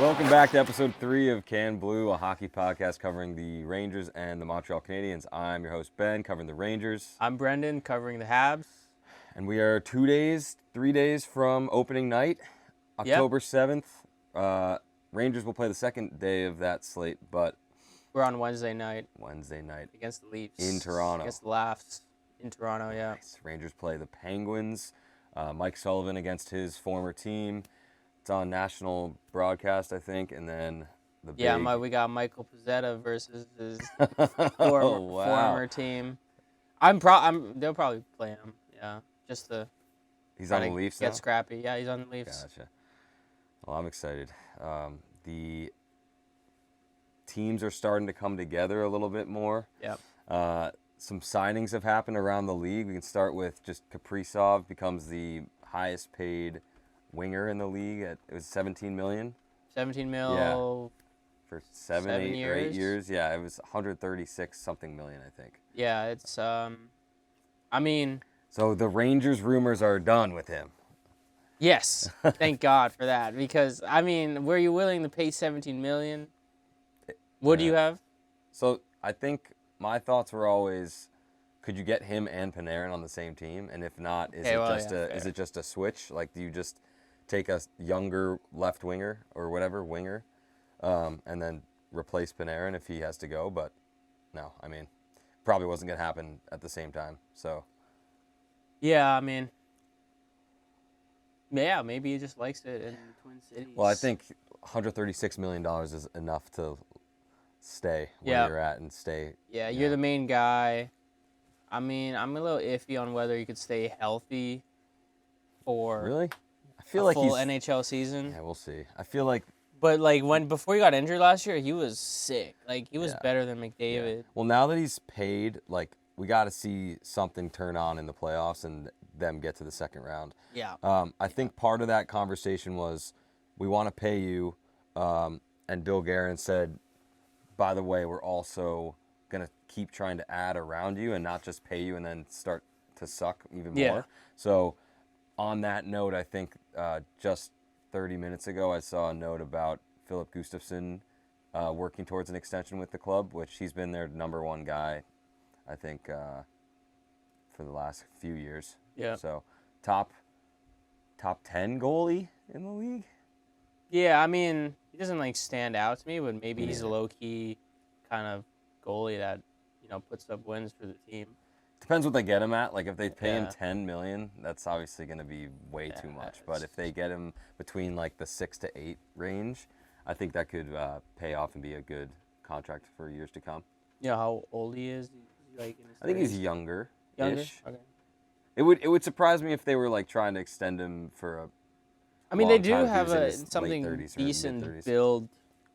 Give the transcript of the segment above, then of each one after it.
Welcome back to episode 3 of Can Blue, a hockey podcast covering the Rangers and the Montreal Canadiens. I'm your host, Ben, covering the Rangers. I'm Brendan, covering the Habs. And we are 3 days from opening night, October 7th. Rangers will play the second day of that slate, but We're on Wednesday night against the Leafs. in Toronto. Against the Leafs in Toronto, yeah. Nice. Rangers play the Penguins. Mike Sullivan against his former team. It's on national broadcast, I think, and then the big... Yeah, we got Michael Pezzetta versus his former team. They'll probably play him, yeah, just to He's on the Leafs get now? scrappy. Yeah, he's on the Leafs. Gotcha. Well, I'm excited. The teams are starting to come together a little bit more. Yep. Some signings have happened around the league. We can start with just Kaprizov becomes the highest paid winger in the league. It was $17 million. 17 mil. Yeah. For 7, 8 years. 8 years. Yeah, it was 136 something million, I think. Yeah, it's I mean, so the Rangers rumors are done with him. Yes. Thank God for that, because I mean, were you willing to pay 17 million? What do you have? So, I think my thoughts were always, could you get him and Panarin on the same team? And if not, is it just a switch? Like, do you just take a younger left winger or whatever winger, and then replace Panarin if he has to go? But no, I mean, probably wasn't gonna happen at the same time. So yeah, I mean, yeah, maybe he just likes it in the Twin Cities. well, I think $136 million is enough to stay where you're at and stay. Yeah, you're the main guy. I mean, I'm a little iffy on whether you could stay healthy for Really? I feel a like full he's NHL season. Yeah, we'll see. I feel like But like before he got injured last year, he was sick. Like he was better than McDavid. Well, now that he's paid, like we got to see something turn on in the playoffs and them get to the second round. Yeah. I think part of that conversation was we want to pay you, and Bill Guerin said, by the way, we're also going to keep trying to add around you and not just pay you and then start to suck even more. So on that note, I think just 30 minutes ago, I saw a note about Philip Gustafsson working towards an extension with the club, which he's been their number one guy, I think, for the last few years. Yeah. So top 10 goalie in the league. Yeah, I mean, he doesn't like stand out to me, but maybe he's a low key kind of goalie that, puts up wins for the team. Depends what they get him at. Like if they pay him $10 million, that's obviously going to be way too much. But if they get him between like the 6 to 8 range, I think that could pay off and be a good contract for years to come. You know how old he is? Is he like in his I think he's 30s? younger. Younger? Okay. It would surprise me if they were like trying to extend him for a. I mean, they do long time have if he was in his something late 30s or decent mid-30s. build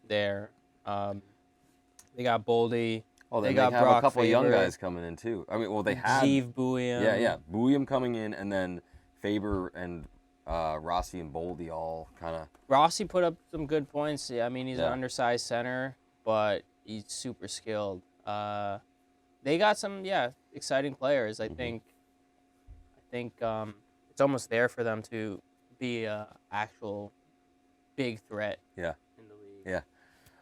there. They got Boldy. Oh, they they got have Brock a couple of young Faber, guys coming in too. I mean, well, they have. Steve Buium. Yeah. Buium coming in, and then Faber and Rossi and Boldy all kind of. Rossi put up some good points. I mean, he's an Yeah. undersized center, but he's super skilled. They got some, exciting players. I think it's almost there for them to be a actual big threat. Yeah. In the league. Yeah.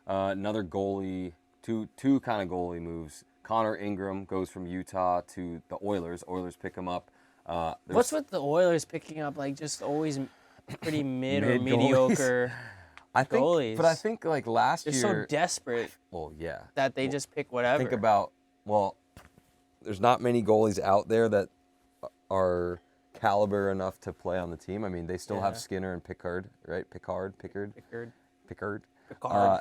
Another goalie, two kind of goalie moves. Connor Ingram goes from Utah to the Oilers. Oilers pick him up. What's with the Oilers picking up like just always pretty mid or Mid goalies? mediocre goalies? But I think like last They're year. so desperate Well, yeah. that they just pick whatever. Think about there's not many goalies out there that are caliber enough to play on the team. I mean, they still have Skinner and Pickard, right? Pickard.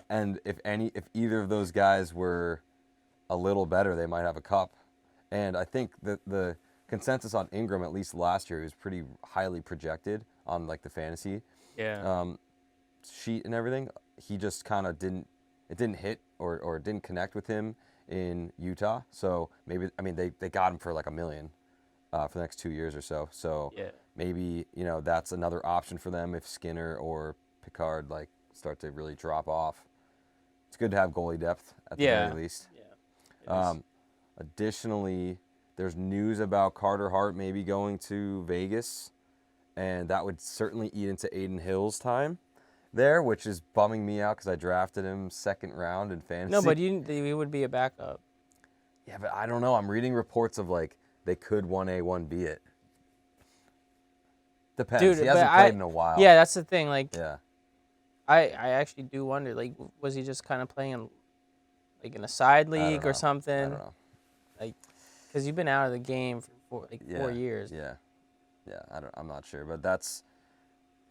And if either of those guys were a little better, they might have a cup. And I think that the consensus on Ingram, at least last year, he was pretty highly projected on like the fantasy sheet and everything. He just kind of didn't hit or didn't connect with him in Utah. So maybe, I mean, they got him for like $1 million for the next 2 years or so. So maybe, that's another option for them if Skinner or Pickard like start to really drop off. It's good to have goalie depth at the very least. Yeah. Additionally, there's news about Carter Hart maybe going to Vegas, and that would certainly eat into Aiden Hill's time. there, which is bumming me out because I drafted him second round in fantasy. No, but he would be a backup. Yeah, but I don't know. I'm reading reports of like they could 1A, 1B it. Depends. Dude, He hasn't played in a while. Yeah, that's the thing. Like, Yeah. I actually do wonder. Like, was he just kind of playing in a side league or something? I don't know. Like, because you've been out of the game for 4 years. Yeah. I'm not sure, but that's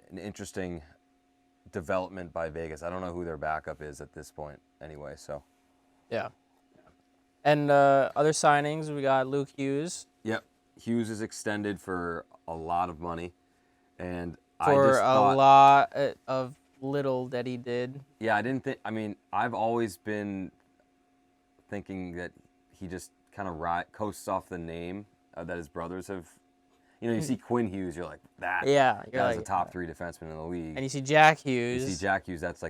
an interesting development by Vegas. I don't know who their backup is at this point, anyway. So. Yeah. And other signings, we got Luke Hughes. Yep, Hughes is extended for a lot of money, and for a lot of little that he did. Yeah, I didn't think. I mean, I've always been thinking that he just kind of coasts off the name that his brothers have. You see Quinn Hughes, you're like that. Yeah, you're like a top 3 defenseman in the league. And you see Jack Hughes. You see Jack Hughes. That's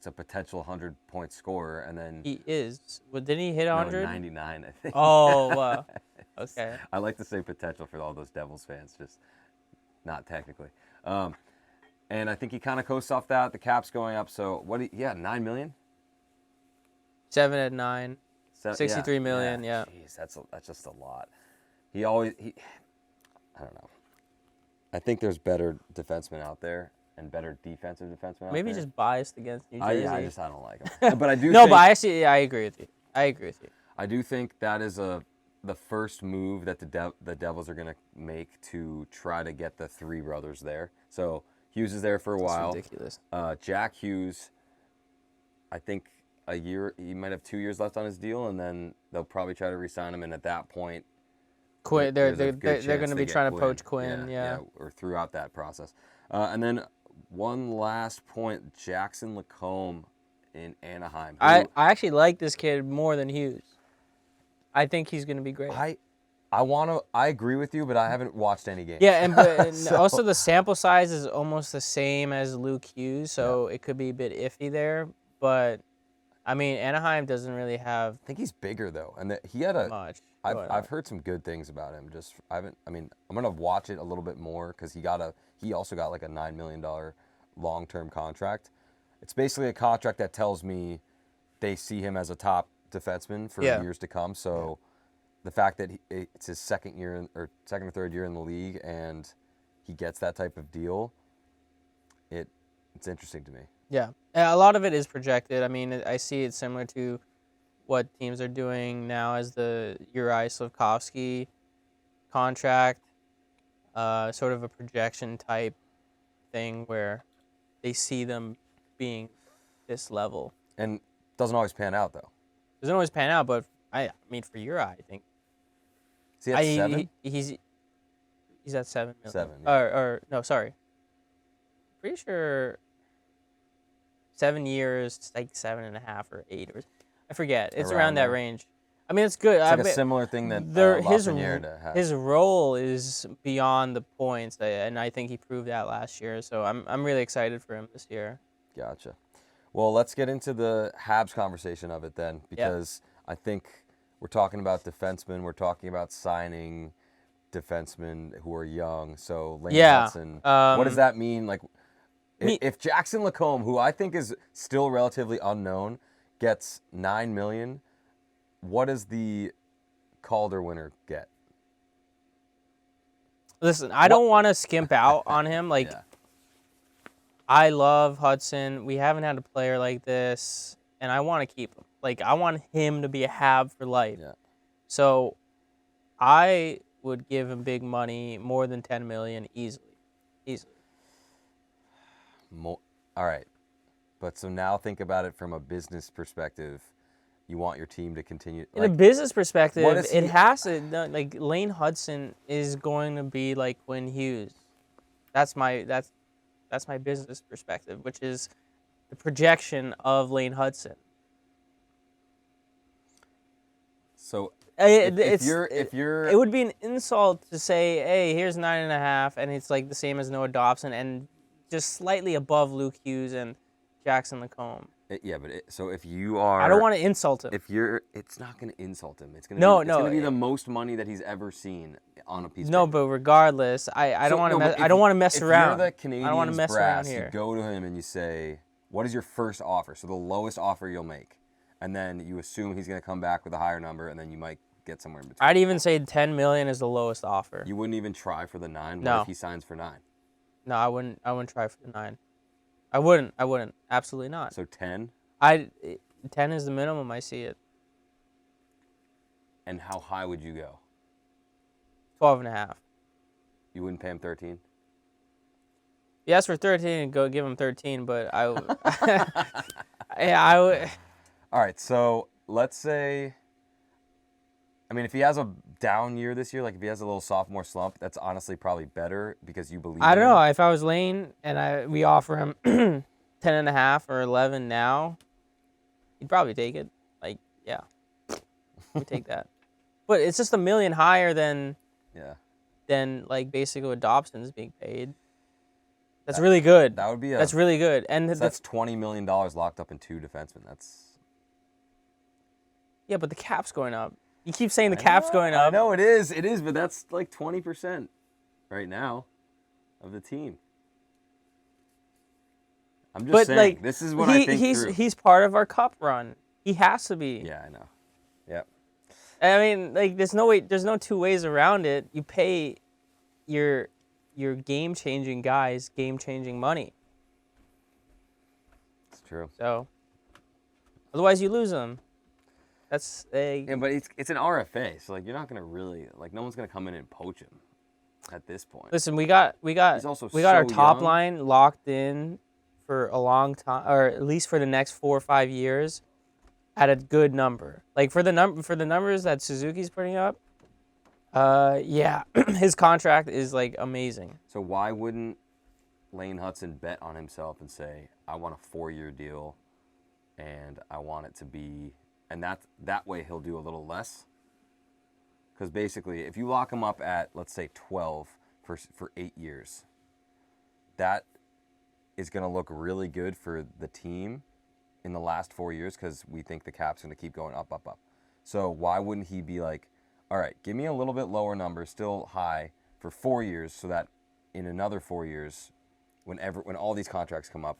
a potential 100-point scorer, and then he is. Well, didn't he hit 100? 99, I think. Oh, wow. Okay. I like to say potential for all those Devils fans, just not technically. And I think he kind of coasts off that. The cap's going up, so $9 million? 7 at 9. 63 million, yeah. Jeez, that's just a lot. I don't know. I think there's better defensemen out there and better defensive defensemen out there. Maybe just biased against New Jersey. I don't like them. But I do No, think, but I agree with you. I do think that is the first move that the Devils are going to make to try to get the 3 brothers there. So Hughes is there for a while. That's ridiculous. Jack Hughes, I think he might have 2 years left on his deal, and then they'll probably try to re-sign him. And at that point, Quinn, they're going to be trying to poach Quinn. Yeah, or throughout that process. And then one last point, Jackson Lacombe in Anaheim. I actually like this kid more than Hughes. I think he's going to be great. I agree with you, but I haven't watched any games. Yeah, and also the sample size is almost the same as Luke Hughes, so it could be a bit iffy there. But I mean, Anaheim doesn't really have. I think he's bigger though, and he had much. I've heard some good things about him. I'm gonna watch it a little bit more because he also got like a $9 million long-term contract. It's basically a contract that tells me they see him as a top defenseman for years to come. So the fact that it's his second or third year in the league and he gets that type of deal, it's interesting to me. Yeah, a lot of it is projected. I mean, I see it similar to what teams are doing now as the Uri Slafkovsky contract, sort of a projection type thing where they see them being this level. And doesn't always pan out though. Doesn't always pan out, but I mean for Uri, I think. Is he at 7? He's at 7 million. 7. Yeah. Or no, sorry. Pretty sure 7 years, like 7.5 or 8 or I forget. It's around that range. I mean, it's good. It's like a similar thing that Lafreniere has. His role is beyond the points, and I think he proved that last year. So I'm really excited for him this year. Gotcha. Well, let's get into the Habs conversation of it then, because I think we're talking about defensemen. We're talking about signing defensemen who are young. So Lane Hudson, what does that mean? Like, if Jackson Lacombe, who I think is still relatively unknown, gets $9 million, what does the Calder winner get? Listen, I don't want to skimp out on him. Like, I love Hudson. We haven't had a player like this, and I want to keep him. Like, I want him to be a Hab for life. Yeah. So, I would give him big money, more than $10 million, easily. All right. But so now think about it from a business perspective. You want your team to continue. In a business perspective, it has to. Like, Lane Hudson is going to be like Quinn Hughes. That's my business perspective, which is the projection of Lane Hudson. So it would be an insult to say, hey, here's 9.5, and it's like the same as Noah Dobson, and just slightly above Luke Hughes and Jackson Lacombe. So if you are, I don't want to insult him. it's not going to insult him. It's going No, to be, it's no, going to be the most money that he's ever seen on a piece of No, paper. but regardless, I don't want to. I don't want to mess around. If you're the I don't want to Canadiens mess around brass, here. you go to him and you say, "What is your first offer?" So the lowest offer you'll make, and then you assume he's going to come back with a higher number, and then you might get somewhere in between. I'd even say 10 million is the lowest offer. You wouldn't even try for the 9. No. What if he signs for 9? No, I wouldn't. I wouldn't try for the 9. I wouldn't. Absolutely not. So 10. 10 is the minimum. I see it. And how high would you go? 12.5. You wouldn't pay him 13? He asked for 13, go give him 13. But I would. All right. So let's say, I mean, if he has a down year this year, like if he has a little sophomore slump, that's honestly probably better because you believe. I don't in him. know. If I was Lane and we offer him 10.5 or 11 now, he'd probably take it. Like, yeah, we take that. But it's just $1 million higher than like basically what Dobson's being paid. That's really good. That would be that's really good. And so that's $20 million locked up in 2 defensemen. But the cap's going up. You keep saying the cap's going up. I know it is, but that's like 20% right now of the team. I'm just saying, like, this is what I think he's part of our cup run. He has to be. Yeah, I know. Yep. I mean, like, there's no two ways around it. You pay your game-changing guys game-changing money. It's true. So, otherwise you lose them. That's yeah, but it's an RFA, so like you're not gonna really like no one's gonna come in and poach him at this point. Listen, we got our top line locked in for a long time, or at least for the next 4 or 5 years, at a good number. Like for the numbers that Suzuki's putting up, his contract is like amazing. So why wouldn't Lane Hudson bet on himself and say, I want a 4-year deal, and I want it to be. And that way he'll do a little less. Because basically, if you lock him up at, let's say, 12 for 8 years, that is going to look really good for the team in the last 4 years because we think the cap's going to keep going up, up, up. So why wouldn't he be like, all right, give me a little bit lower number, still high, for 4 years so that in another 4 years, when all these contracts come up,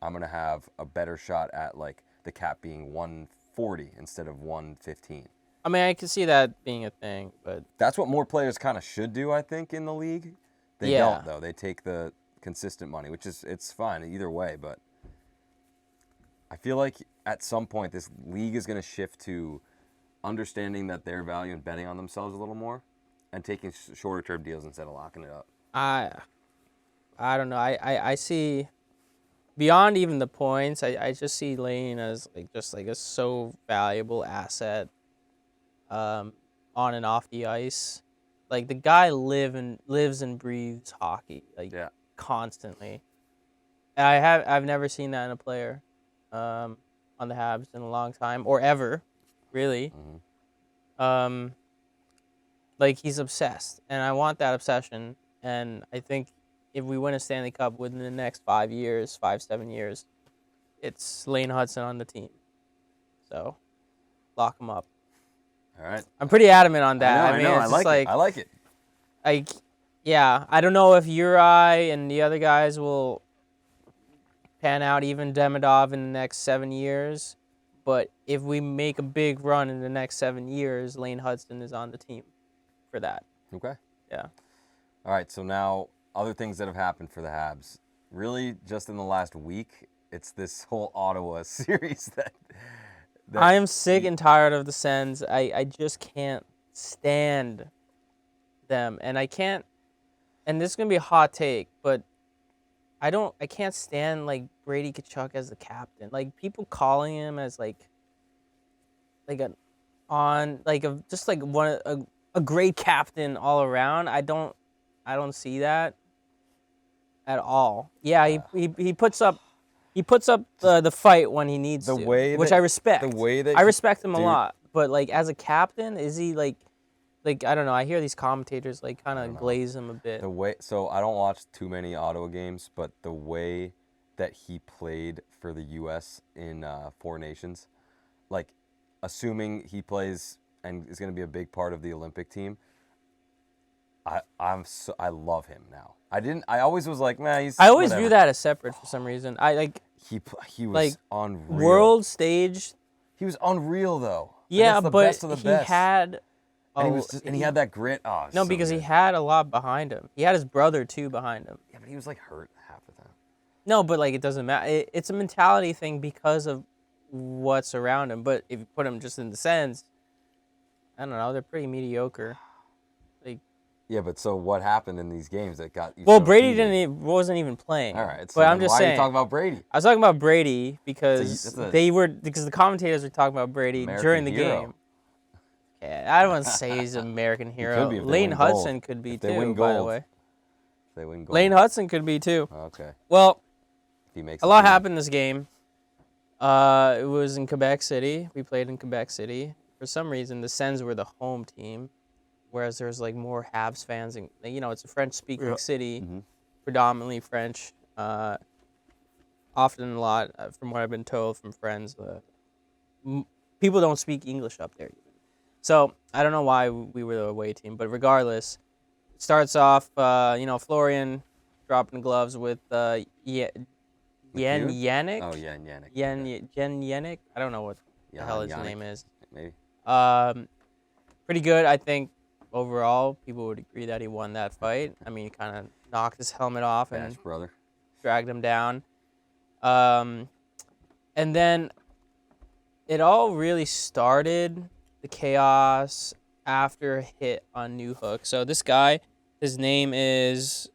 I'm going to have a better shot at, like, the cap being 140 instead of 115. I mean, I can see that being a thing, but that's what more players kind of should do, I think, in the league. They don't, though. They take the consistent money, which is it's fine either way. But I feel like at some point this league is going to shift to understanding that their value and betting on themselves a little more, and taking shorter term deals instead of locking it up. I don't know. I see. Beyond even the points, I just see Lane as like a so valuable asset, on and off the ice. Like the guy lives and breathes hockey, constantly. And I've never seen that in a player, on the Habs in a long time or ever, really. Mm-hmm. Like he's obsessed, and I want that obsession. And I think if we win a Stanley Cup within the next 7 years, it's Lane Hudson on the team. So, lock him up. All right. I'm pretty adamant on that. I know. I like it. Like, yeah, I don't know if Uri and the other guys will pan out, even Demidov, in the next 7 years. But if we make a big run in the next 7 years, Lane Hudson is on the team for that. Okay. Yeah. All right. So now, other things that have happened for the Habs. Really, just in the last week, it's this whole Ottawa series that I am sick and tired of the Sens. I just can't stand them. And I can't, and this is going to be a hot take, but I can't stand, like, Brady Tkachuk as the captain. Like, people calling him as, a great captain all around. I don't see that at all. Yeah, he puts up the fight when he needs to, which I respect. I respect him a lot. But like as a captain, is he like I don't know. I hear these commentators kind of glaze him a bit. So I don't watch too many Ottawa games, but the way that he played for the U.S. in Four Nations. Like, assuming he plays and is going to be a big part of the Olympic team, I love him now. I always was like, man, he's. I always whatever. view that as separate for some reason. I like He was like unreal. world stage. He was unreal though. Yeah, Against the but best of the he best. had. And he had that grit. Oh, No, so because good. he had a lot behind him. He had his brother too behind him. Yeah, but he was like hurt half the time. No, but like it doesn't matter. It's a mentality thing because of what's around him. But if you put him just in the sense, I don't know, they're pretty mediocre. Like, Yeah, but so what happened in these games that got you? well, so Brady heated? wasn't even playing. All right, so but I'm then just why saying. are you talking about Brady? I was talking about Brady because That's a the commentators were talking about Brady American during the hero. game. Yeah, I don't want to say he's an American hero. could be if they Lane win gold. Hudson could be If they too, win by the gold. way. If they win gold. Lane Hudson could be too. Okay. Well, If he makes a the lot team. happened in this game. It was in Quebec City. We played in Quebec City. For some reason, the Sens were the home team, whereas there's like more Habs fans. And it's a French-speaking city, predominantly French. Often a lot, from what I've been told from friends, people don't speak English up there. So I don't know why we were the away team, but regardless, it starts off, Florian dropping gloves with Yannick. Oh, Yannick. Yannick. I don't know what the hell his Yannick, name is. Maybe. Pretty good. I think overall, people would agree that he won that fight. I mean, he kind of knocked his helmet off and Bash brother. dragged him down. And then it all really started, the chaos, after a hit on New Hook. So this guy, his name is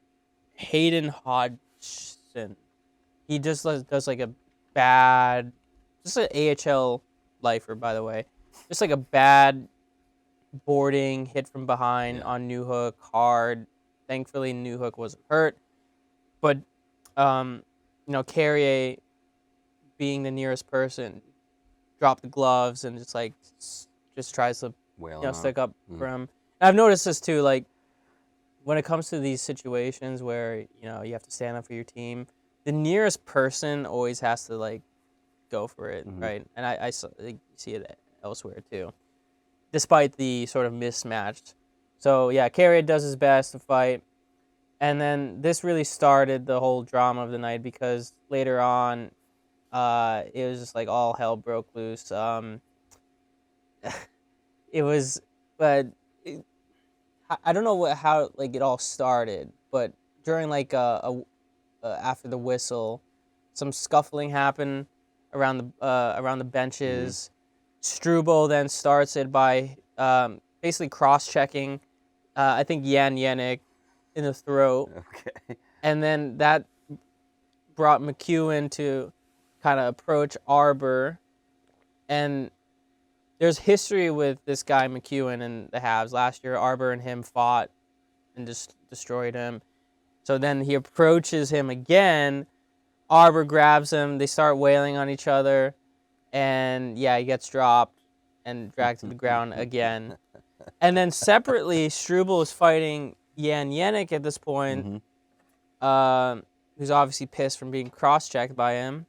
Hayden Hodgson. He just does like a bad, just an AHL lifer, by the way. Just like a bad boarding, hit from behind on New Hook, hard. Thankfully, New Hook wasn't hurt. But, Carrier, being the nearest person, dropped the gloves and just tries to stick up for him. And I've noticed this too, like when it comes to these situations where you have to stand up for your team, the nearest person always has to like go for it, right? And I see it elsewhere too, despite the sort of mismatched. So yeah, Carrier does his best to fight, and then this really started the whole drama of the night because later on, it was just like all hell broke loose. It was, but I don't know how like it all started, but during like after the whistle, some scuffling happened around the benches. Struble then starts it by basically cross-checking, I think Yannick in the throat. Okay. And then that brought McEwen to kind of approach Arbor. And there's history with this guy McEwen and the Habs. Last year, Arbor and him fought and just destroyed him. So then he approaches him again. Arbor grabs him. They start wailing on each other. And he gets dropped and dragged to the ground again. And then separately, Struble is fighting Yannick at this point, who's obviously pissed from being cross-checked by him.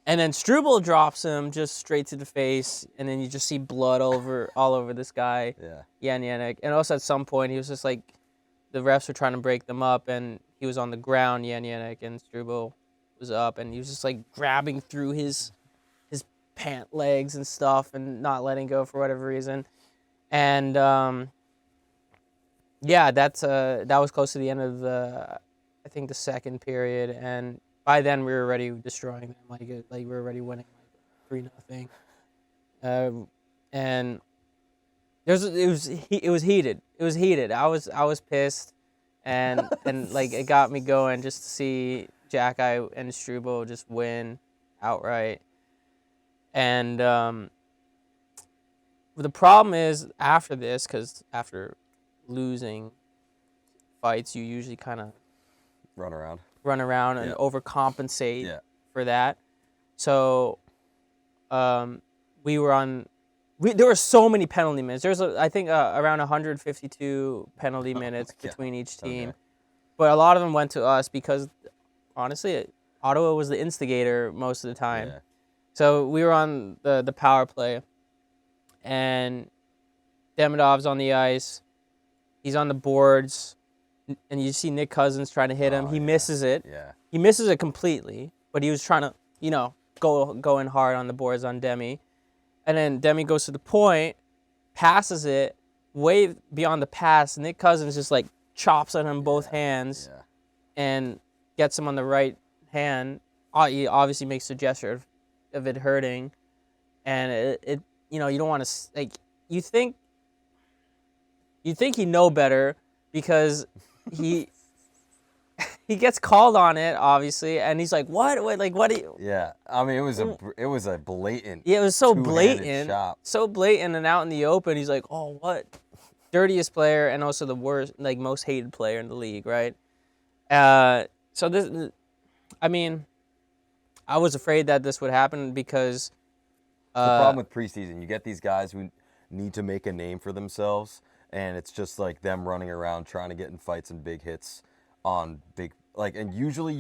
And then Struble drops him just straight to the face, and then you just see blood all over this guy, Yannick. And also at some point, he was just like, the refs were trying to break them up, and he was on the ground, Yannick, and Struble was up, and he was just like grabbing through his pant legs and stuff and not letting go for whatever reason. And that was close to the end of the second period, and by then we were already destroying them, like we were already winning like 3-0. And it was heated. It was heated. I was pissed, and like it got me going just to see Jack-Eye and Struble just win outright. And the problem is after this, because after losing fights, you usually kind of Run around and overcompensate for that. So there were so many penalty minutes. There was, I think, around 152 penalty minutes between each team. Okay. But a lot of them went to us because, honestly, Ottawa was the instigator most of the time. Yeah. So we were on the power play, and Demidov's on the ice. He's on the boards, and you see Nick Cousins trying to hit him. Oh, He yeah. misses it. Yeah. He misses it completely, but he was trying to, go in hard on the boards on Demi. And then Demi goes to the point, passes it, way beyond the pass. Nick Cousins just like chops at him both hands Yeah. and gets him on the right hand. He obviously makes the gesture of it hurting. And it you don't want to, like, you think he'd know better because he gets called on it, obviously, and he's like, what, what do you... Yeah. I mean, it was a blatant. Yeah, it was so two-handed blatant, chop. and out in the open, he's like, oh, what? Dirtiest player and also the worst, like, most hated player in the league, right? So this, I mean, I was afraid that this would happen because... The problem with preseason, you get these guys who need to make a name for themselves, and it's just like them running around trying to get in fights and big hits on big, like, and usually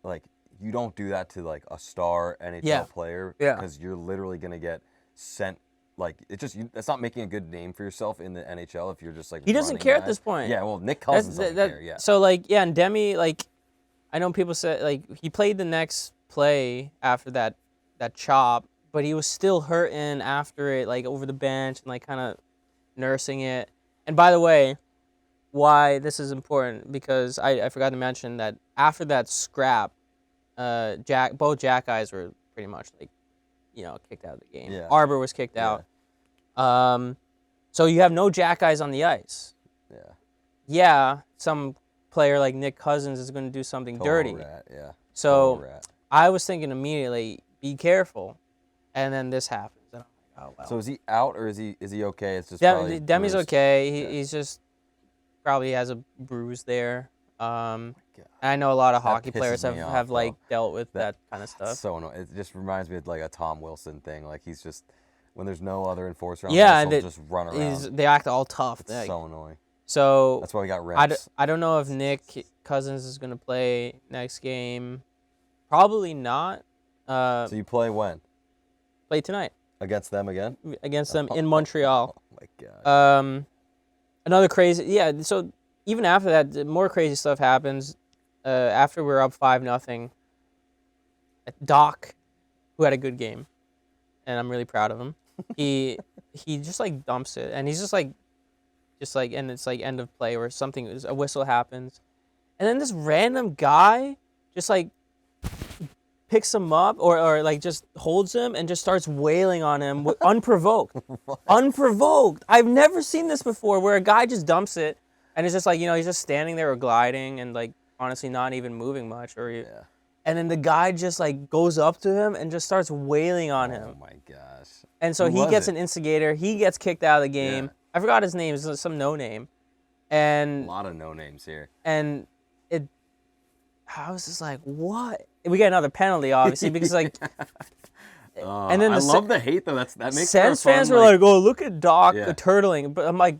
like, you don't do that to like a star NHL player because you're literally gonna get sent. Like, it's not making a good name for yourself in the NHL if you're just like... He doesn't care at this point. Yeah, well, Nick Cousins doesn't care, yeah. So, like, yeah, and Demi, like, I know people say, like, he played the next play after that chop, but he was still hurting after it, like, over the bench and, like, kind of nursing it. And by the way, why this is important, because I forgot to mention that after that scrap, both Jack guys were pretty much, like, kicked out of the game. Yeah. Arbor was kicked out. So you have no Jack guys on the ice. Yeah. Yeah, some player like Nick Cousins is going to do something dirty. Rat, yeah. So I was thinking immediately, be careful. And then this happens. And I'm like, oh, well. So is he out or is he okay? It's just Demi's bruised? okay. He's just probably has a bruise there. I know a lot of hockey players have like dealt with that kind of stuff. So annoying. It just reminds me of like a Tom Wilson thing. Like, he's just, when there's no other enforcer on he'll just run around. They act all tough. It's so annoying. So that's why we got reps. I don't know if Nick Cousins is going to play next game. Probably not. So you play when? Play tonight. Against them again? Against them in Montreal. Oh my god. Another crazy, so even after that, more crazy stuff happens. After we're up 5-0, Doc, who had a good game, and I'm really proud of him, he just like dumps it, and he's just like, and it's like end of play or something, a whistle happens, and then this random guy just like picks him up or like just holds him and just starts wailing on him unprovoked. Unprovoked. I've never seen this before, where a guy just dumps it and it's just like, he's just standing there or gliding and like honestly not even moving much, and then the guy just like goes up to him and just starts wailing on him. Oh my gosh. And so he gets an instigator. He gets kicked out of the game. Yeah. I forgot his name. It's some no name. And a lot of no names here. And I was just like, what? We get another penalty, obviously, because like. And then I love the hate though. That makes Sens fans were like, "Oh, look at Doc turtling," but I'm like,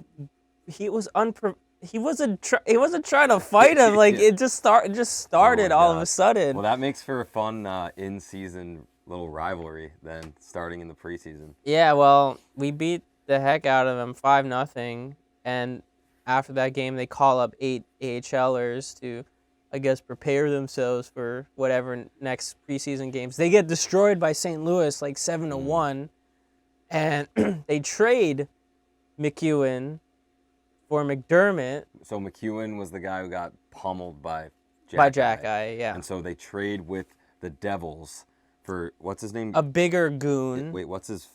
he wasn't trying to fight him. Like it just started all of a sudden. Well, that makes for a fun in-season little rivalry then, starting in the preseason. Yeah, well, we beat the heck out of them 5-0, and after that game, they call up 8 AHLers to, I guess, prepare themselves for whatever next preseason games. They get destroyed by St. Louis like 7-1, and they trade McEwen for McDermott. So McEwen was the guy who got pummeled by Jack Guy, yeah. And so they trade with the Devils for, what's his name? A bigger goon. Wait, what's his?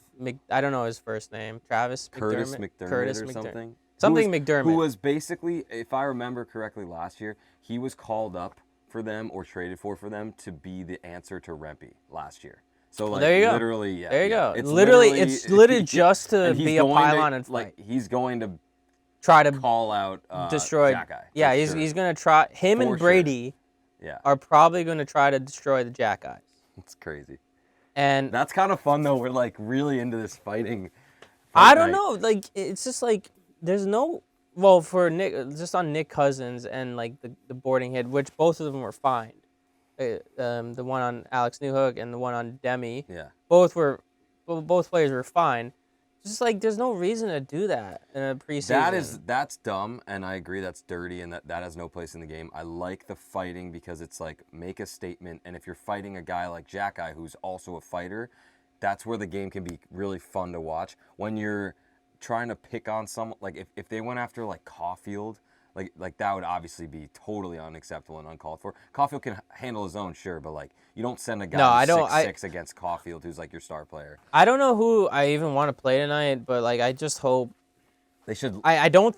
I don't know his first name. Curtis McDermott or something? McDermott. Who was basically, if I remember correctly last year, he was called up for them or traded for them to be the answer to Rempe last year. So like, there you go. Literally, yeah. There you go. It's literally just to be a pylon and fight. Like, he's going to try to call out destroy Jack Guy. Yeah, he's going to try. Him and Brady are probably going to try to destroy the Jack Guys. It's crazy. And that's kind of fun though. We're like really into this fighting. I don't know. Like, it's just like there's no. Well, for Nick, just on Nick Cousins and like the boarding hit, which both of them were fined. the one on Alex Newhook and the one on Demi. Yeah. Both players were fine. Just like there's no reason to do that in a preseason. That's dumb, and I agree that's dirty, and that has no place in the game. I like the fighting because it's like make a statement, and if you're fighting a guy like Jack Eye who's also a fighter, that's where the game can be really fun to watch. When you're trying to pick on someone, like if they went after like Caulfield, like that would obviously be totally unacceptable and uncalled for. Caulfield can handle his own, sure, but like you don't send a No, guy I who's don't. 6'6" against Caulfield, who's like your star player. I don't know who I even want to play tonight, but like I just hope They should I don't.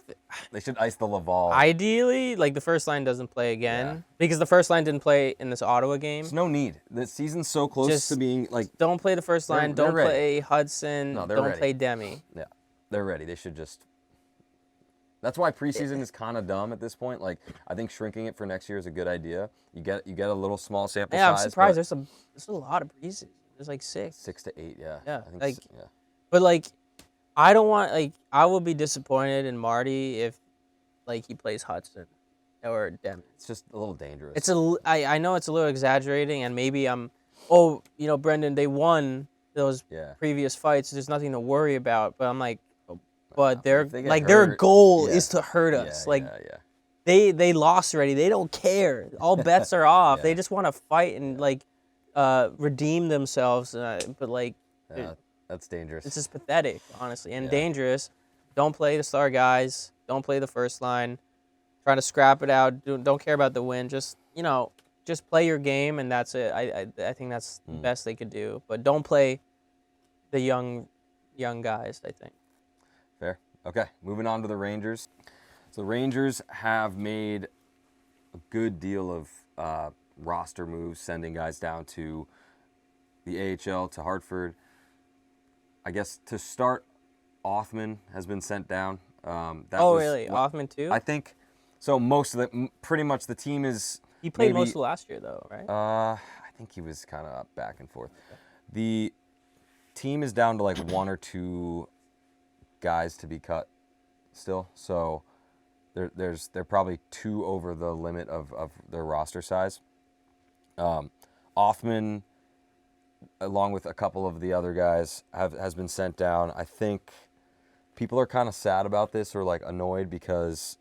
they should ice the Laval. Ideally, like the first line doesn't play again because the first line didn't play in this Ottawa game. There's no need. The season's so close Just to being like Don't play the first line. they're Don't ready. play Hudson. No, they're don't ready. play Demi. yeah, they're ready. They should just. That's why preseason is kind of dumb at this point. Like I think shrinking it for next year is a good idea. You get a little small sample Yeah, I'm size. surprised. but There's a lot of preseason. There's like 6. 6 to 8. Yeah. Yeah, I think like- yeah. But like, I don't want like I will be disappointed in Marty if like he plays Hudson or Demi. It's just a little dangerous. I know it's a little exaggerating, and maybe oh, Brendan, they won those yeah. previous fights. There's nothing to worry about. But I'm like, but if they get like their hurt, goal yeah. is to hurt us. Yeah, Like yeah. they lost already. They don't care. All bets are off. Yeah. They just want to fight and like redeem themselves. But like That's dangerous. it's just pathetic, honestly, and Yeah. dangerous. Don't play the star guys. Don't play the first line. Try to scrap it out. Don't care about the win. Just just play your game, and that's it. I think that's the best they could do. But don't play the young guys, I think. Fair. Okay, moving on to the Rangers. So the Rangers have made a good deal of roster moves, sending guys down to the AHL, to Hartford. I guess to start, Othman has been sent down. Really? Othman too? I think so. Most of pretty much the team is. He played maybe, most of last year, though, right? I think he was kind of back and forth. The team is down to like 1 or 2 guys to be cut still. So they're probably 2 over the limit of their roster size. Othman, along with a couple of the other guys, has been sent down. I think people are kind of sad about this or like annoyed because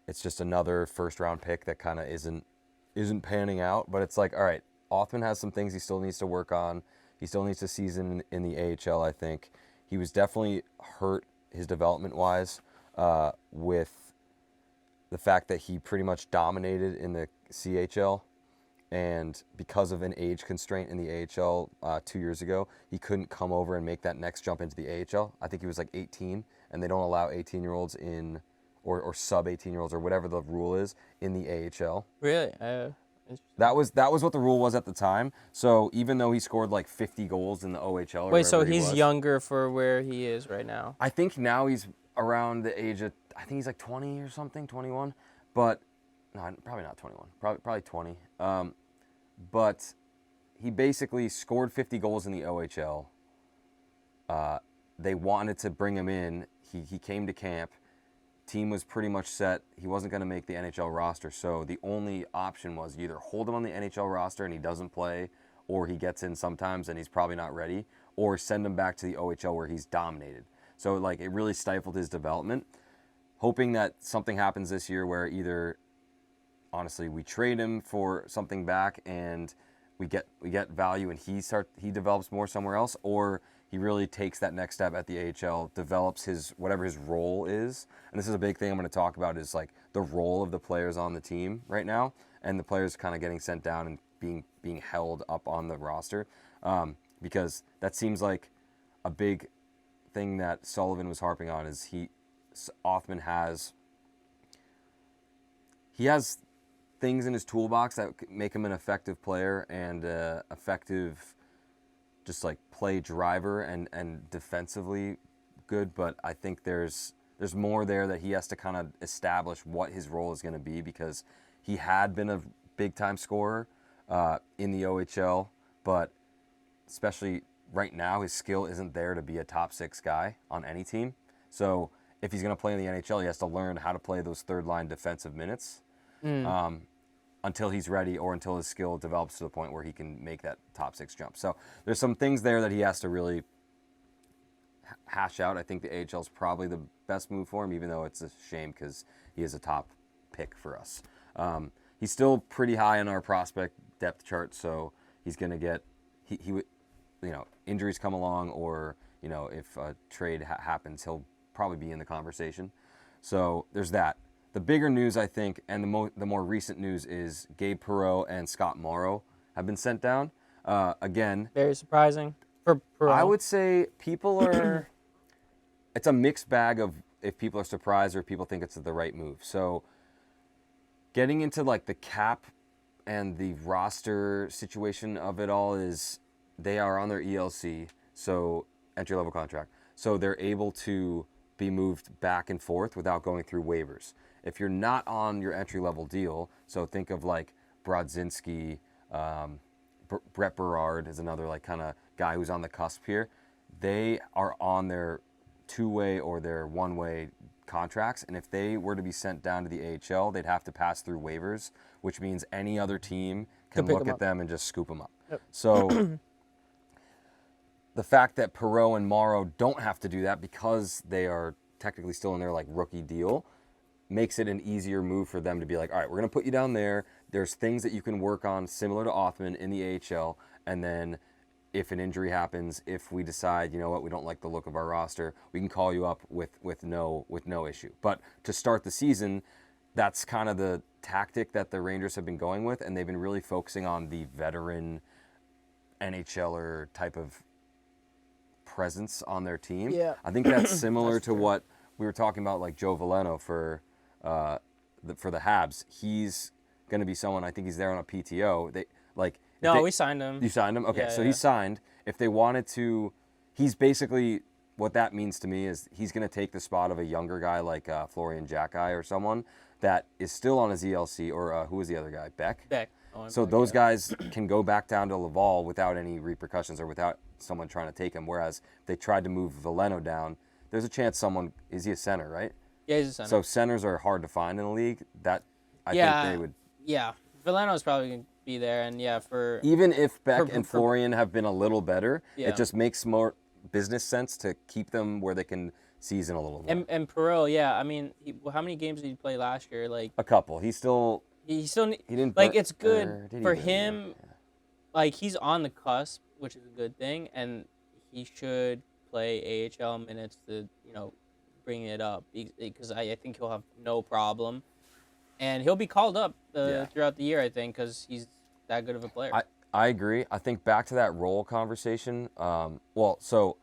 it's just another first round pick that kind of isn't panning out. But it's like, all right, Othman has some things he still needs to work on. He still needs to season in the AHL, I think. He was definitely hurt his development wise with the fact that he pretty much dominated in the CHL. And because of an age constraint in the AHL 2 years ago, he couldn't come over and make that next jump into the AHL. I think he was like 18, and they don't allow 18-year-olds in, or sub-18-year-olds, or whatever the rule is, in the AHL. Really? That was what the rule was at the time. So even though he scored like 50 goals in the OHL, Wait, so he's younger for where he is right now? I think now he's around the age of, I think he's like 20 or something, 21, but no, probably not 21, probably 20. But he basically scored 50 goals in the OHL. They wanted to bring him in. He came to camp. Team was pretty much set. He wasn't going to make the NHL roster. So the only option was you either hold him on the NHL roster and he doesn't play, or he gets in sometimes and he's probably not ready, or send him back to the OHL where he's dominated. So like it really stifled his development. Hoping that something happens this year where either honestly we trade him for something back and we get value and he develops more somewhere else, or he really takes that next step at the AHL, develops whatever his role is. And this is a big thing I'm going to talk about, is like the role of the players on the team right now, and the players kind of getting sent down and being held up on the roster, because that seems like a big thing that Sullivan was harping on. Is Othman has things in his toolbox that make him an effective player and effective just like play driver and defensively good, but I think there's more there that he has to kind of establish what his role is going to be, because he had been a big time scorer in the OHL, but especially right now his skill isn't there to be a top 6 guy on any team. So if he's going to play in the NHL, he has to learn how to play those third line defensive minutes. until he's ready or until his skill develops to the point where he can make that top 6 jump. So there's some things there that he has to really hash out. I think the AHL is probably the best move for him, even though it's a shame because he is a top pick for us. He's still pretty high on our prospect depth chart, so he's going to get he would, injuries come along, or if a trade happens, he'll probably be in the conversation. So there's that. The bigger news, I think, and the more recent news is Gabe Perreault and Scott Morrow have been sent down. Again, Very surprising for Perreault. I would say people are. It's a mixed bag of if people are surprised or if people think it's the right move. So getting into like the cap and the roster situation of it all is they are on their ELC, so entry level contract. So they're able to be moved back and forth without going through waivers. If you're not on your entry level deal, so think of like Brodzinski, Brett Berard is another like kind of guy who's on the cusp here. They are on their two-way or their one-way contracts, and if they were to be sent down to the AHL, they'd have to pass through waivers, which means any other team can look at them and just scoop them up. Yep. So the fact that Perreault and Morrow don't have to do that because they are technically still in their like rookie deal makes it an easier move for them to be like, all right, we're going to put you down there. There's things that you can work on similar to Othman in the AHL, and then if an injury happens, if we decide, you know what, we don't like the look of our roster, we can call you up with no issue. But to start the season, that's kind of the tactic that the Rangers have been going with, and they've been really focusing on the veteran NHLer type of presence on their team. Yeah. I think that's similar That's to true. what we were talking about, like Joe Veleno for the Habs. He's going to be someone, I think he's there on a PTO. We signed him. You signed him? Okay, Yeah, so yeah. he's signed. If they wanted to, he's basically, what that means to me is he's going to take the spot of a younger guy like Florian Jacki or someone that is still on his ELC, or who was the other guy? Beck? Beck. Oh, So Beck, those yeah. guys can go back down to Laval without any repercussions or without someone trying to take him. Whereas if they tried to move Veleno down, there's a chance is he a center, right? Yeah, he's a center. So centers are hard to find in the league. I Yeah. think they would. Yeah, Veleno's probably going to be there, and yeah, for Even if Beck For- and for- Florian have been a little better, Yeah. it just makes more business sense to keep them where they can season a little more. and Perreault, yeah, I mean, how many games did he play last year? Like A couple. He still he still he didn't like burn- it's good or did he for burn? him. Like he's on the cusp, which is a good thing, and he should play AHL minutes to bring it up because I think he'll have no problem, and he'll be called up Yeah. throughout the year. I think because he's that good of a player. I agree. I think back to that role conversation. So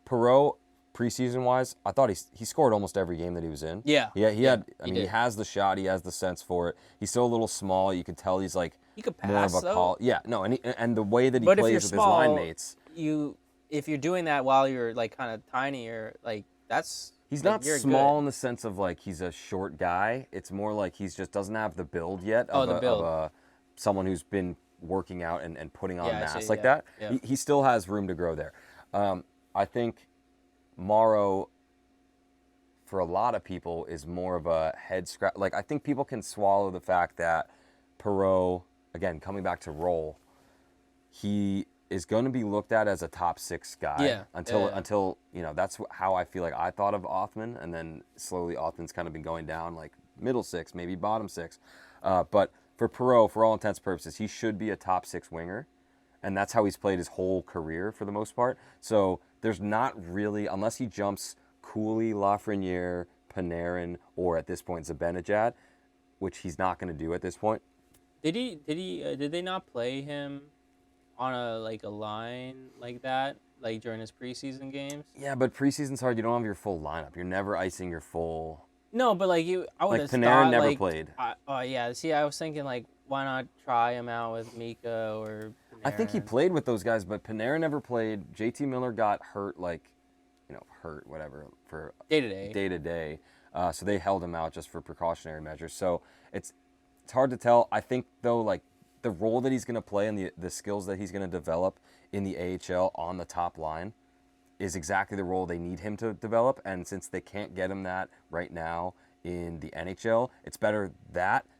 Perreault, preseason wise, I thought he scored almost every game that he was in. Yeah. He had. I he mean, he did. has the shot. He has the sense for it. He's still a little small. You could tell he's like He could more of pass a though. call. Yeah. No. And the way that he But if plays you're with small, his line mates. If you're doing that while you're like kind of tiny or like that's He's like, not you're small good. in the sense of like he's a short guy. It's more like he's just doesn't have the build yet Oh, of, the build. of someone who's been working out and putting on Yeah, I mass see, like yeah, that. yeah. He still has room to grow there. I think Morrow, for a lot of people, is more of a head scratch. Like I think people can swallow the fact that Perreault, again coming back to role, he is going to be looked at as a top 6 guy Yeah, until that's how I feel like I thought of Othman, and then slowly Othman's kind of been going down like middle 6, maybe bottom 6. But for Perreault, for all intents and purposes, he should be a top 6 winger, and that's how he's played his whole career for the most part. So there's not really, unless he jumps Cooley, Lafreniere, Panarin, or at this point Zibanejad, which he's not going to do at this point. Did they not play him on a line like that like during his preseason games? Yeah, but preseason's hard. You don't have your full lineup. You're never icing your full. No, but I would Like have Panarin thought never like, played. Oh yeah, see, I was thinking like why not try him out with Mika or Panarin? I think he played with those guys, but Panarin never played. JT Miller got hurt, whatever, for day to day. day to day. So they held him out just for precautionary measures. So it's hard to tell. I think though, like the role that he's going to play and the skills that he's going to develop in the AHL on the top line is exactly the role they need him to develop. And since they can't get him that right now in the NHL, it's better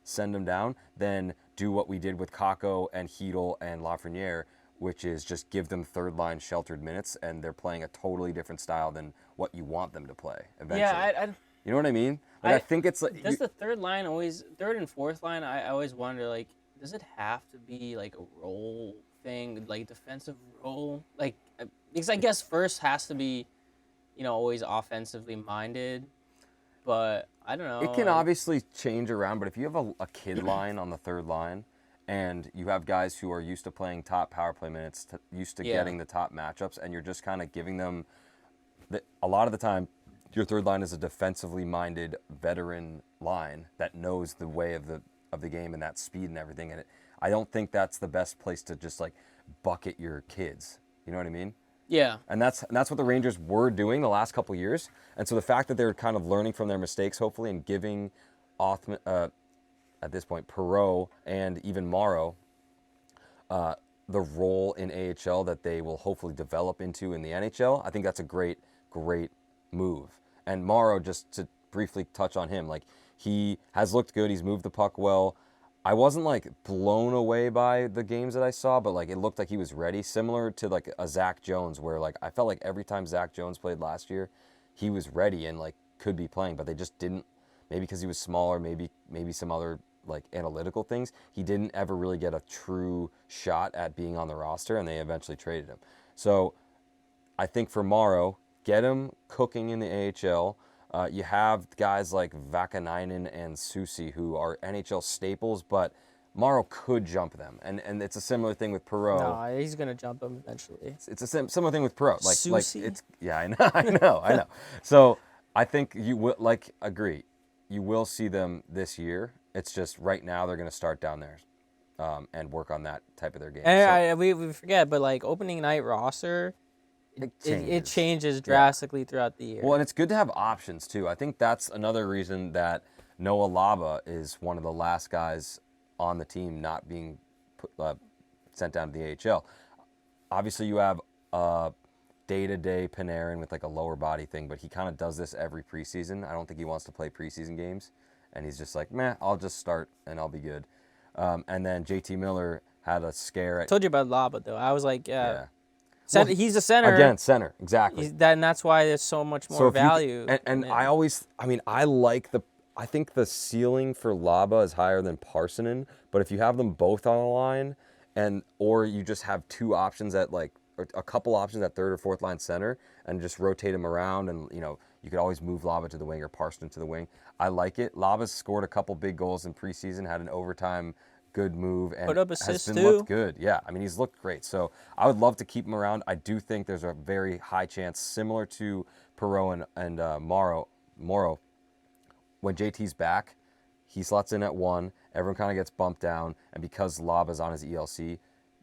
send him down than do what we did with Kako and Heedle and Lafreniere, which is just give them third line sheltered minutes, and they're playing a totally different style than what you want them to play eventually. Yeah, you know what I mean? Like I think it's like does the third and fourth line? I always wonder, like, does it have to be like a role thing, like defensive role, like because I guess first has to be, always offensively minded, but I don't know. it can obviously change around, but if you have a kid line on the third line, and you have guys who are used to playing top power play minutes, used to getting the top matchups, and you're just kind of giving them, a lot of the time, your third line is a defensively minded veteran line that knows the way of the game and that speed and everything. And I don't think that's the best place to just like bucket your kids. You know what I mean? Yeah. And that's what the Rangers were doing the last couple of years. And so the fact that they're kind of learning from their mistakes, hopefully, and giving Othman, at this point, Perreault and even Morrow, the role in AHL that they will hopefully develop into in the NHL, I think that's a great, great move. And Morrow, just to briefly touch on him, like he has looked good. He's moved the puck well. I wasn't like blown away by the games that I saw, but like it looked like he was ready, similar to like a Zach Jones, where like I felt like every time Zach Jones played last year, he was ready and like could be playing, but they just didn't. Maybe because he was smaller, maybe some other like analytical things. He didn't ever really get a true shot at being on the roster, and they eventually traded him. So I think for Morrow, get him cooking in the AHL. You have guys like Vakanainen and Susi who are NHL staples, but Morrow could jump them. And it's a similar thing with Perreault. No, he's going to jump them eventually. It's a similar thing with Perreault. Susi? I know. So I think you will, agree. You will see them this year. It's just right now they're going to start down there and work on that type of their game. And we forget, but like opening night roster, it changes drastically throughout the year. Well, and it's good to have options too. I think that's another reason that Noah Laba is one of the last guys on the team not being sent down to the AHL. Obviously, you have day-to-day Panarin with like a lower body thing, but he kind of does this every preseason. I don't think he wants to play preseason games, and he's just like, meh, I'll just start and I'll be good. And then JT Miller had a scare. I told you about Laba though. I was like, yeah. He's a center. Again, center, exactly. And that's why there's so much more value. I think the ceiling for Laba is higher than Parsonen, but if you have them both on the line, or you just have two options at or a couple options at third or fourth line center, and just rotate them around, and you could always move Laba to the wing or Parsonen to the wing. I like it. Laba's scored a couple big goals in preseason, had an overtime good move, and put up assists has been too. looked good. Yeah, I mean, he's looked great. So I would love to keep him around. I do think there's a very high chance, similar to Perreault and Morrow, when JT's back, he slots in at 1. Everyone kind of gets bumped down, and because Laba's on his ELC,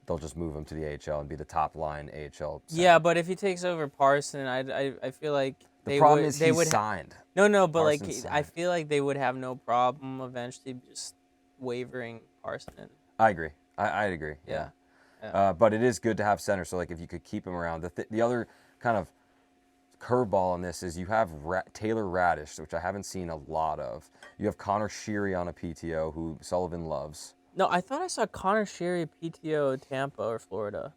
they'll just move him to the AHL and be the top line AHL center. Yeah, but if he takes over Parson, I feel like the problem is he's signed. No, but Parson's signed. I feel like they would have no problem eventually just wavering Parson. I agree. I'd agree. Yeah. But it is good to have center. So like if you could keep him around. The other kind of curveball on this is you have Taylor Radish, which I haven't seen a lot of. You have Connor Sheary on a PTO, who Sullivan loves. No, I thought I saw Connor Sheary PTO Tampa or Florida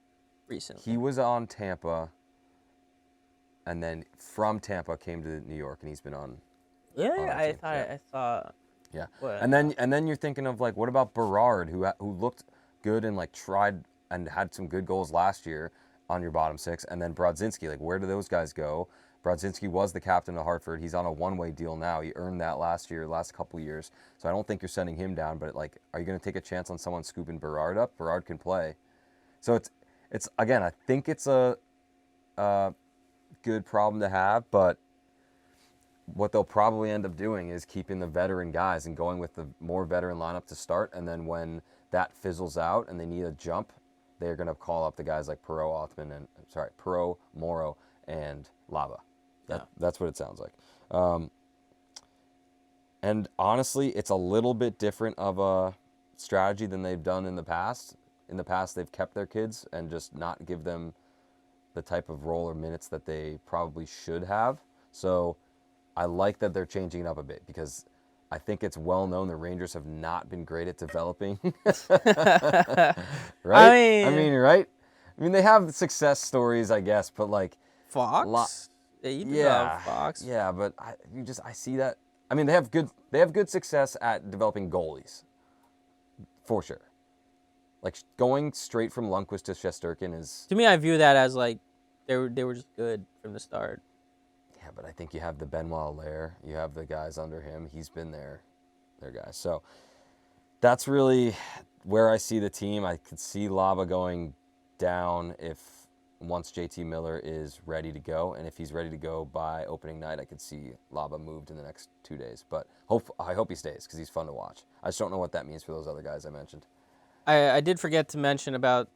recently. He was on Tampa, and then from Tampa came to New York, and he's been on. Yeah, I thought. Yeah, and then you're thinking of like, what about Berard, who looked good and like tried and had some good goals last year on your bottom six, and then Brodzinski, like where do those guys go? Brodzinski was the captain of Hartford. He's on a one-way deal now. He earned that last couple years. So I don't think you're sending him down, but like, are you going to take a chance on someone scooping Berard up? Berard can play. So it's again, I think it's a good problem to have, but what they'll probably end up doing is keeping the veteran guys and going with the more veteran lineup to start, and then when that fizzles out and they need a jump, they're going to call up the guys like Perreault, Morrow, and Laba. That's what it sounds like. And honestly, it's a little bit different of a strategy than they've done in the past. In the past, they've kept their kids and just not give them the type of role or minutes that they probably should have. So I like that they're changing it up a bit, because I think it's well known the Rangers have not been great at developing. Right? I mean, right? I mean, they have success stories, I guess, but like Fox. Yeah, you do have Fox. yeah, but I see that. I mean, they have good success at developing goalies, for sure. Like going straight from Lundqvist to Shesterkin is. To me, I view that as like they were just good from the start. Yeah, but I think you have the Benoit Allaire. You have the guys under him. He's been their guy. So that's really where I see the team. I could see Laba going down once JT Miller is ready to go. And if he's ready to go by opening night, I could see Laba moved in the next 2 days. But I hope he stays because he's fun to watch. I just don't know what that means for those other guys I mentioned. I did forget to mention about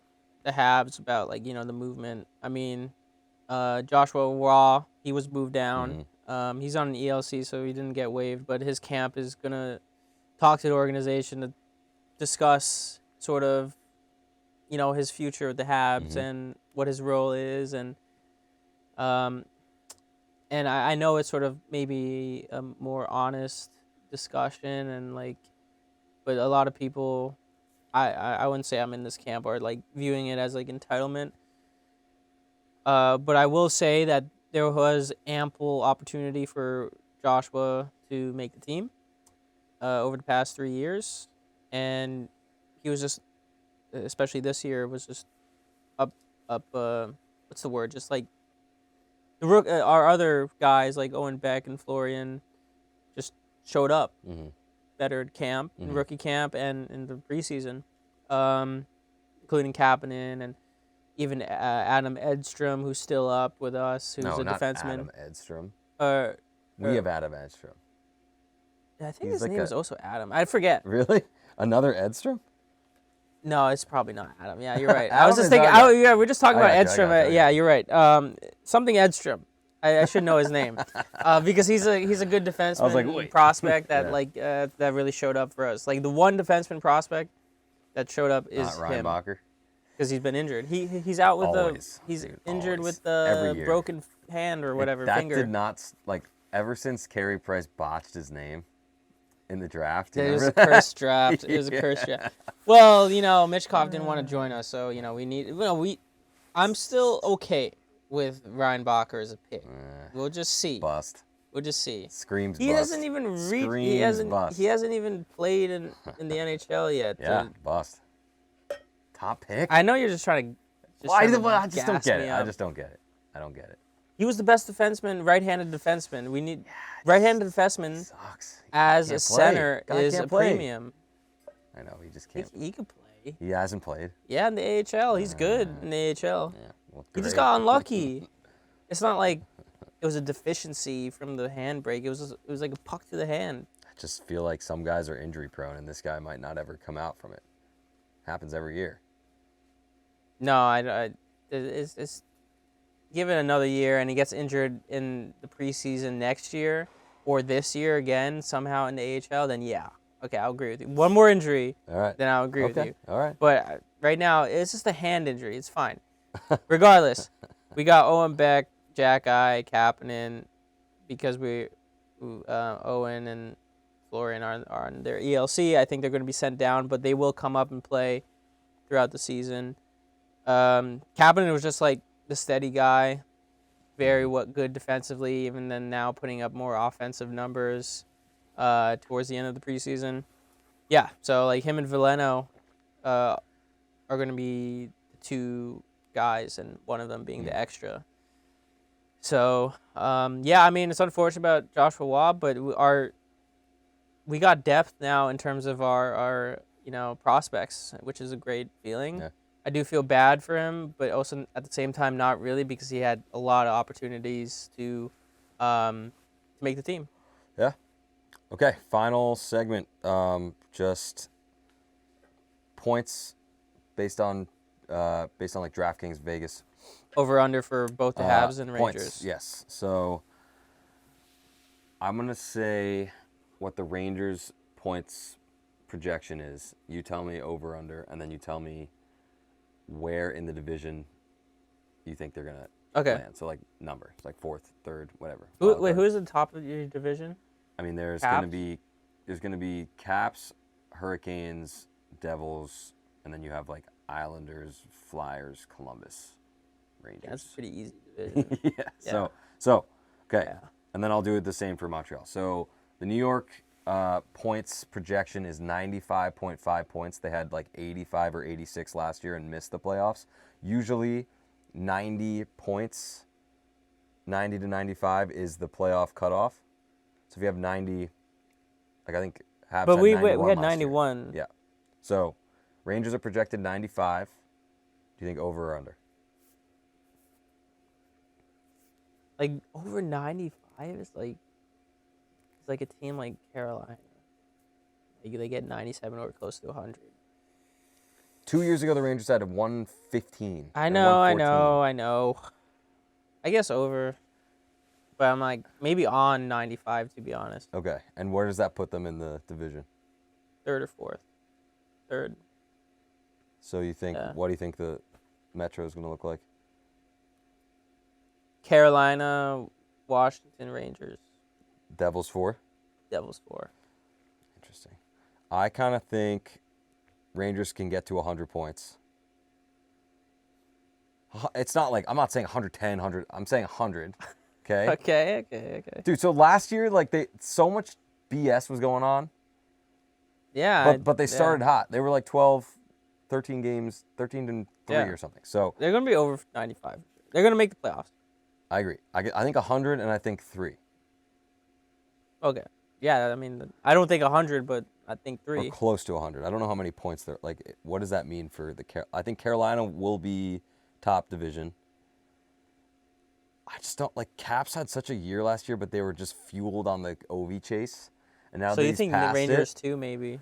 the Habs, about like, the movement. I mean, Joshua Raw, he was moved down. Mm-hmm. He's on an ELC, so he didn't get waived, but his camp is going to talk to the organization to discuss sort of, his future with the Habs and what his role is. And I know it's sort of maybe a more honest discussion and like, but a lot of people, I wouldn't say I'm in this camp, are like viewing it as like entitlement. But I will say that there was ample opportunity for Joshua to make the team over the past 3 years, and he was just, especially this year, was just up. What's the word? Just like our other guys like Owen Beck and Florian just showed up better at camp, in rookie camp, and in the preseason, including Kapanen and even Adam Edstrom, who's still up with us, who's a defenseman. Adam Edstrom. We have Adam Edstrom. I think his name is also Adam. I forget. Really? Another Edstrom? No, it's probably not Adam. Yeah, you're right. I was just thinking. We're just talking about Edstrom. Yeah, you're right. Something Edstrom. I should know his name because he's a good defenseman prospect that really showed up for us. Like the one defenseman prospect that showed up is not Ryan him. Bacher. Because he's been injured. He's out with injured with the broken hand or whatever finger. That did not ever since Carey Price botched his name in the draft. It was a cursed draft. It was a cursed draft. Well, Mitchkov didn't want to join us, so I'm still okay with Ryan Bacher as a pick. We'll just see. Bust. We'll just see. Screams he bust. Hasn't even reached. He hasn't even played in the NHL yet. Yeah, bust. Top pick. I know you're just trying to. I just don't get it. I just don't get it. I don't get it. He was the best defenseman, right-handed defenseman. We need right-handed defenseman as a center is a premium. I know, he just can't. He could play. He hasn't played. Yeah, in the AHL. He's good in the AHL. Yeah, well, he just got unlucky. It's not like it was a deficiency from the handbrake. It was like a puck to the hand. I just feel like some guys are injury prone, and this guy might not ever come out from it. Happens every year. No, it's give it another year, and he gets injured in the preseason next year or this year again somehow in the AHL. Then yeah, okay, I'll agree with you. One more injury, all right, then I'll agree with you. All right, but right now it's just a hand injury. It's fine. Regardless, we got Owen Beck, Jack Eye, Kapanen, because Owen and Florian are on their ELC. I think they're going to be sent down, but they will come up and play throughout the season. Kapanen was just like the steady guy, very good defensively, even then now putting up more offensive numbers towards the end of the preseason. Yeah, so like him and Veleno are going to be the two guys, and one of them being the extra. So, yeah, I mean, it's unfortunate about Joshua Waugh, but we got depth now in terms of our prospects, which is a great feeling. Yeah. I do feel bad for him, but also at the same time not really, because he had a lot of opportunities to make the team. Yeah. Okay, final segment. Just points based on like DraftKings Vegas. Over under for both the Habs and Rangers. Points, yes. So I'm gonna say what the Rangers points projection is. You tell me over under, and then you tell me where in the division you think they're gonna land. So like numbers, like fourth, third, whatever. Who is the top of your division? I mean, there's Habs? gonna be there's going to be Caps, Hurricanes, Devils, and then you have like Islanders, Flyers, Columbus, Rangers. That's pretty easy division. Yeah. So okay. Yeah. And then I'll do it the same for Montreal. So the New York points projection is 95.5 points. They had like 85 or 86 last year and missed the playoffs. Usually 90 points, 90 to 95 is the playoff cutoff. So if you have 90, like I think Habs But had we 91 had last year. 91. Yeah. So Rangers are projected 95. Do you think over or under? Like over 95 is like it's like a team like Carolina. Like they get 97 or close to 100. 2 years ago, the Rangers had 115. I and know. 114. I guess over. But I'm like maybe on 95 to be honest. Okay. And where does that put them in the division? Third or fourth. Third. So you think, what do you think the Metro is going to look like? Carolina, Washington, Rangers. Devils 4? Devils 4. Interesting. I kind of think Rangers can get to 100 points. It's not like, I'm not saying 110, 100. I'm saying 100. Okay? Okay. Dude, so last year, like, so much BS was going on. Yeah. But they started hot. They were like 12, 13 games, 13 and 3 or something. So they're going to be over 95. They're going to make the playoffs. I agree. I think 100 and I think 3. Okay. Yeah, I mean, I don't think 100, but I think 3. Or close to 100. I don't know how many points they're like. What does that mean for the? I think Carolina will be top division. I just don't like. Caps had such a year last year, but they were just fueled on the OV chase, and now so you think the Rangers too, maybe,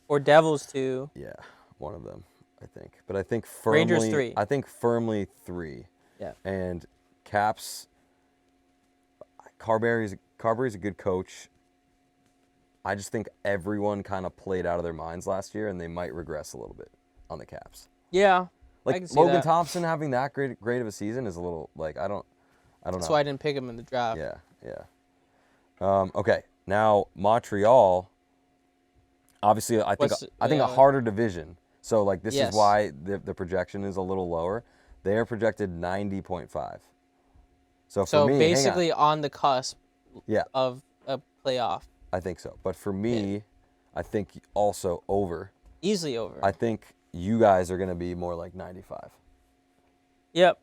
or Devils too? Yeah, one of them, I think. But I think firmly. Rangers 3. I think firmly 3. Yeah. And Caps. Carberry's a good coach. I just think everyone kind of played out of their minds last year, and they might regress a little bit on the Caps. Yeah, I like can see Logan that. Thompson having that great of a season is a little like I don't know. That's why I didn't pick him in the draft. Yeah. Okay, now Montreal. Obviously, I think a harder division. So like this is why the projection is a little lower. They are projected 90.5. So for me, basically on the cusp. Yeah. Of a playoff. I think so. But for me, I think also over. Easily over. I think you guys are going to be more like 95. Yep.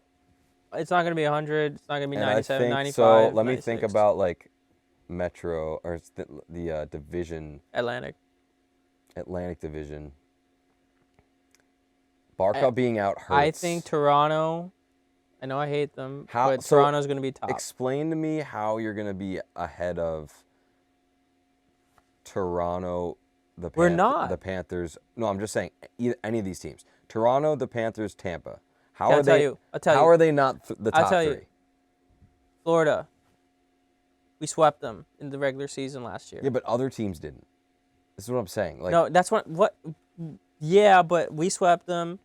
It's not going to be 100. It's not going to be 97, 95. So let 96. me think about like Metro or the division. Atlantic Division. Barkov being out hurts. I think Toronto. I know I hate them, but Toronto's going to be top. Explain to me how you're going to be ahead of Toronto, We're not. The Panthers. No, I'm just saying any of these teams. Toronto, the Panthers, Tampa. How I'll are tell they? you. How are they not the top I'll tell 3? you. Florida. We swept them in the regular season last year. Yeah, but other teams didn't. This is what I'm saying. Like, no, that's what. Yeah, but we swept them.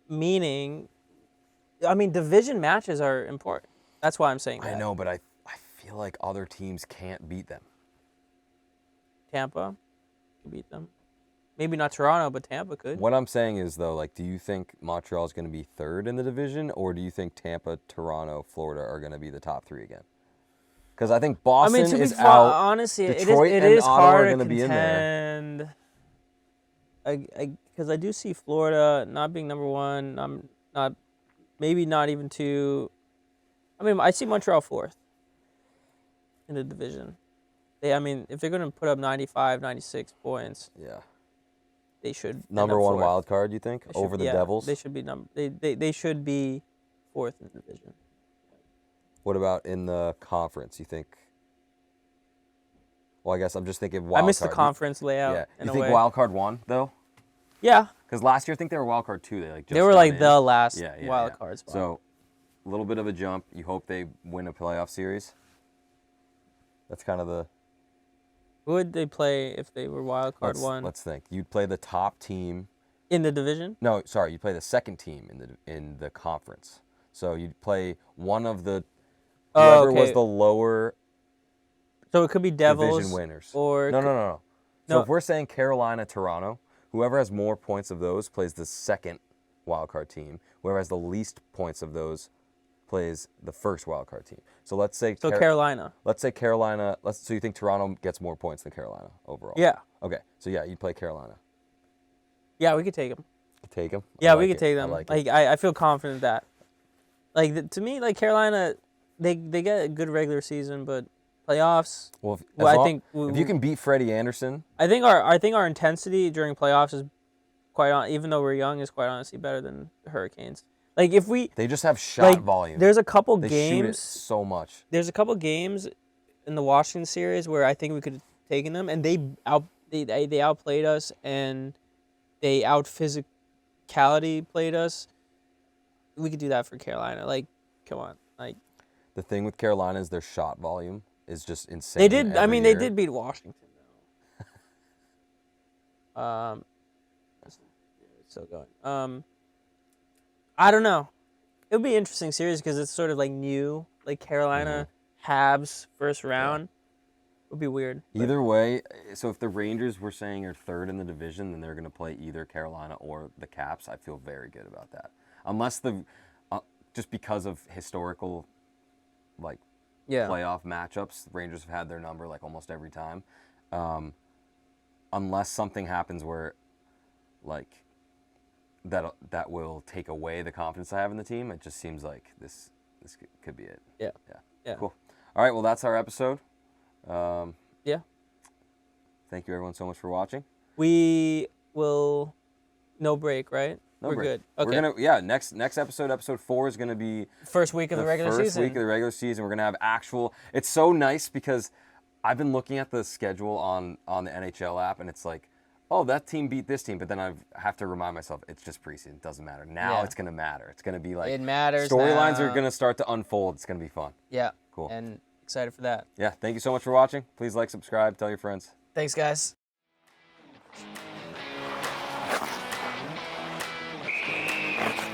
Meaning, I mean, division matches are important. That's why I'm saying that. I know, but I feel like other teams can't beat them. Tampa could beat them. Maybe not Toronto, but Tampa could. What I'm saying is, though, like, do you think Montreal is going to be 3rd in the division, or do you think Tampa, Toronto, Florida are going to be the top 3 again? Because I think Boston is out. Honestly, Detroit it and is Ottawa hard are to going to be in there. Because I do see Florida not being number 1. Maybe not even 2. I mean, I see Montreal 4th in the division. If they're going to put up 95, 96 points, they should number 1 wild card. You think over the Devils? They should be They should be 4th in the division. What about in the conference? You think? Well, I guess I'm just thinking wild card. I missed the conference layout. Yeah. You think wild card 1 though? Yeah. Because last year I think they were wild card 2. They were like the last wild card spot. So a little bit of a jump. You hope they win a playoff series. That's kind of the. Who would they play if they were wild card 1? Let's think. You'd play the top team in the division. No, sorry. You'd play the second team in the conference. So you'd play one of the whoever was the lower So it could be Devils division winners. or No. So No. if we're saying Carolina, Toronto, whoever has more points of those plays the second wildcard team. Whoever has the least points of those plays the first wildcard team. So let's say Carolina. Let's say Carolina. So you think Toronto gets more points than Carolina overall? Yeah. Okay. So yeah, you'd play Carolina. Yeah, we could take them. Take them. Yeah, we could take them. I like Like it. I feel confident that. Like to me, like Carolina, they get a good regular season, but playoffs. Well, I think if you can beat Freddie Anderson, I think our intensity during playoffs is quite on. Even though we're young, is quite honestly better than the Hurricanes. Like if we they just have shot like, volume. there's a couple they shoot it games. so much. There's a couple games in the Washington series where I think we could have taken them, and they outplayed us and they out physicality played us. We could do that for Carolina. Like, come on, like The thing with Carolina is their shot volume is just insane. they did. I mean, year. they did beat Washington though. It's still going. I don't know. It would be an interesting series because it's sort of like new, like Carolina Habs first round. Would be weird. Either way, so if the Rangers were saying are third in the division, then they're going to play either Carolina or the Caps. I feel very good about that. Unless just because of historical, like playoff matchups, the Rangers have had their number like almost every time. Unless something happens where, like, that will take away the confidence I have in the team, it just seems like this could be it. Yeah. Cool. All right. Well, that's our episode. Yeah. Thank you everyone so much for watching. We will no break, right? No We're break. good. Okay. We're gonna next episode 4 is gonna be First week of the regular first season. week of the regular season. We're gonna have actual. It's so nice because I've been looking at the schedule on the NHL app, and it's like, oh, that team beat this team, but then I have to remind myself it's just preseason. It doesn't matter. Now it's gonna matter. It's gonna be like It matters. storylines now. are gonna start to unfold. It's gonna be fun. Yeah. Cool. And excited for that. Yeah. Thank you so much for watching. Please like, subscribe, tell your friends. Thanks, guys.